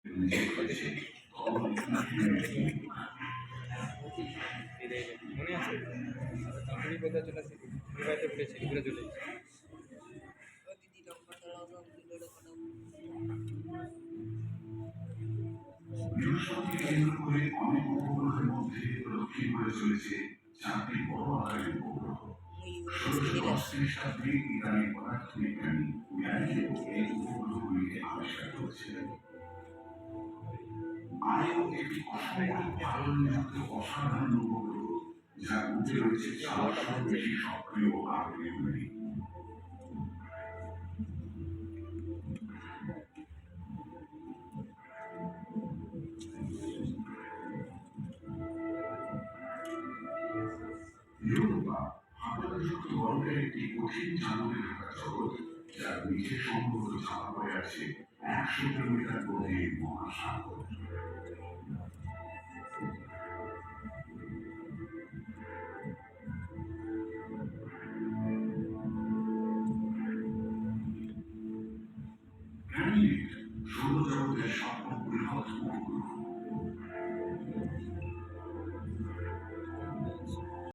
নিজে করেছে মনে আছে চাঁদনি কোথায় চলে আসে বিবাহিত করেছে ঘুরে চলে বৃহস্পতিকে কেন্দ্র করে অনেক উপগ্রহের মধ্যে দক্ষিণ হয়ে চলেছে চারটি বড় আকারের উপগ্রহ। 1610 খ্রিস্টাব্দে ইরানি পদার্থবিজ্ঞানী গ্যালিলিও এই উপগ্রহগুলিকে আবিষ্কার করেছিলেন। আয়ও একটি অসম্ভব ভালযুক্ত অসাধারণ উপগ্রহ, যার মধ্যে রয়েছে 400 বেশি সক্রিয় আগ্নেয়গিরি। ইউরোপা হাঁপানিযুক্ত বরফের একটি কঠিন চাদরে ঢাকা জগৎ, যার নিচে সম্ভবত ছাপা পড়ে আছে 100 কিলোমিটার গভীর মহাসাগর।